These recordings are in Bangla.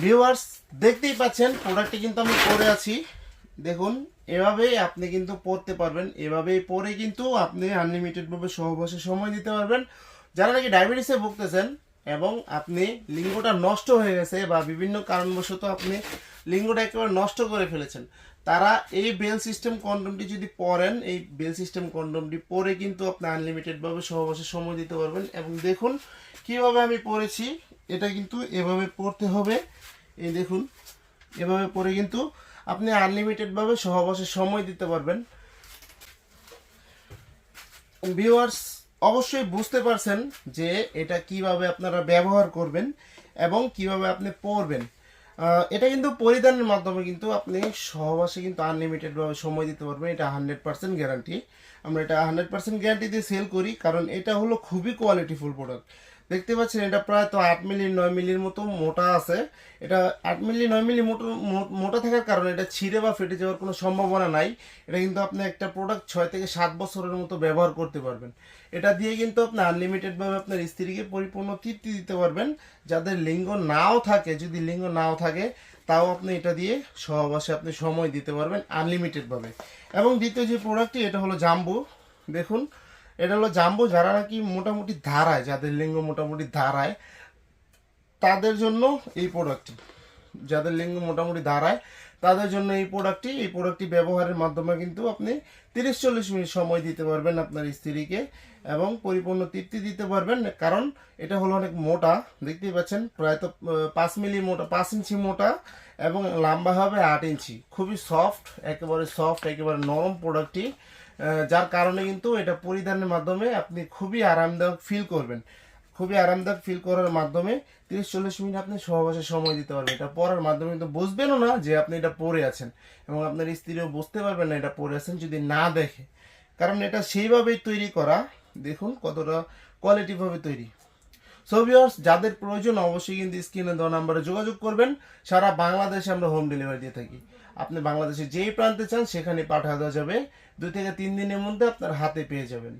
ভিউয়ার্স দেখতেই পাচ্ছেন প্রোডাক্টটি কিন্তু আমি পরে আছি। দেখুন এভাবেই আপনি কিন্তু পড়তে পারবেন, এভাবেই পরে কিন্তু আপনি আনলিমিটেড ভাবে সহবাসে সময় দিতে পারবেন। যারা নাকি ডায়াবেটিসে ভুগতেছেন এবং আপনি লিঙ্গটা নষ্ট হয়ে গেছে বা বিভিন্ন কারণবশত আপনি লিঙ্গটা একেবারে নষ্ট করে ফেলেছেন, তারা এই বেল সিস্টেম কন্ডোমটি যদি পরেন, এই বেল সিস্টেম কন্ডোমটি পরে কিন্তু আপনি আনলিমিটেড ভাবে সহবাসে সময় দিতে পারবেন। এবং দেখুন কিভাবে আমি পরেছি, এটা কিন্তু এভাবে পড়তে হবে। এই দেখুন এভাবে পরে কিন্তু আপনি আনলিমিটেড ভাবে সহবাসে সময় দিতে পারবেন। ভিউয়ার্স অবশ্যই বুঝতে পারছেন যে এটা কিভাবে আপনারা ব্যবহার করবেন এবং কিভাবে আপনি পড়বেন। এটা কিন্তু পরিধানের মাধ্যমে কিন্তু আপনি সহবাসে কিন্তু আনলিমিটেড ভাবে সময় দিতে পারবেন। এটা 100% গ্যারান্টি। আমরা এটা 100% গ্যারান্টি দিয়ে সেল করি, কারণ এটা হলো খুবই কোয়ালিটিফুল প্রোডাক্ট। দেখতে পাচ্ছেন এটা প্রায় তো 8 মিলি 9 মিলির মতো মোটা আছে। এটা 8 মিলি 9 মিলি মোটা থাকার কারণে এটা ছিঁড়ে বা ফেটে যাওয়ার কোনো সম্ভাবনা নাই। এটা কিন্তু আপনি একটা প্রোডাক্ট 6 থেকে 7 বছরের মতো ব্যবহার করতে পারবেন। এটা দিয়ে কিন্তু আপনি আনলিমিটেড ভাবে আপনার স্ত্রীকে পরিপূর্ণ তৃপ্তি দিতে পারবেন। যাদের লিঙ্গ নাও থাকে, যদি লিঙ্গ নাও থাকে, তাও আপনি এটা দিয়ে সহবাসে আপনি সময় দিতে পারবেন আনলিমিটেড ভাবে। এবং দ্বিতীয় যে প্রোডাক্টটি, এটা হলো জাম্বু। দেখুন এটা হলো জাম্বু। যারা নাকি মোটামুটি ধারায়, যাদের লিঙ্গ মোটামুটি ধারায়, তাদের জন্য এই প্রোডাক্টটি, যাদের লিঙ্গ মোটামুটি দাঁড়ায় তাদের জন্য এই প্রোডাক্টটি ব্যবহারের মাধ্যমে কিন্তু আপনি 30-40 মিনিট সময় দিতে পারবেন আপনার স্ত্রীকে এবং পরিপূর্ণ তৃপ্তি দিতে পারবেন। কারণ এটা হলো অনেক মোটা, দেখতেই পাচ্ছেন প্রায় তো 5 মিলি মোটা, 5 ইঞ্চি মোটা এবং লম্বা হবে 8 ইঞ্চি। খুবই সফট, একেবারে সফট, একেবারে নরম প্রোডাক্টটি, যার কারণে কিন্তু এটা পরিধানের মাধ্যমে আপনি খুবই আরামদায়ক ফিল করবেন। খুবই আরামদায়ক ফিল করার মাধ্যমে 30-40 মিনিট আপনি সহবাসে সময় দিতে পারবেন। এটা পরার মাধ্যমে কিন্তু বুঝবেনও না যে আপনি এটা পরে আছেন, এবং আপনার স্ত্রীও বুঝতে পারবেন না এটা পরে আছেন যদি না দেখে, কারণ এটা সেইভাবেই তৈরি করা। দেখুন কতটা কোয়ালিটিভাবে তৈরি। সো ভিউয়ার্স, যাদের প্রয়োজন অবশ্যই কিন্তু স্ক্রিনে দেওয়া নাম্বারে যোগাযোগ করবেন। সারা বাংলাদেশে আমরা হোম ডেলিভারি দিয়ে থাকি। আপনি বাংলাদেশে যেই প্রান্তে চান সেখানে পাঠিয়ে দেওয়া যাবে। 2 থেকে 3 দিনের মধ্যে আপনার হাতে পেয়ে যাবেন।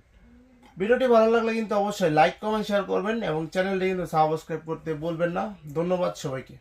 ভিডিওটি ভালো লাগলে কিন্তু অবশ্যই লাইক কমেন্ট শেয়ার করবেন এবং চ্যানেলটি কিন্তু সাবস্ক্রাইব করতে বলবেন না। ধন্যবাদ সবাইকে।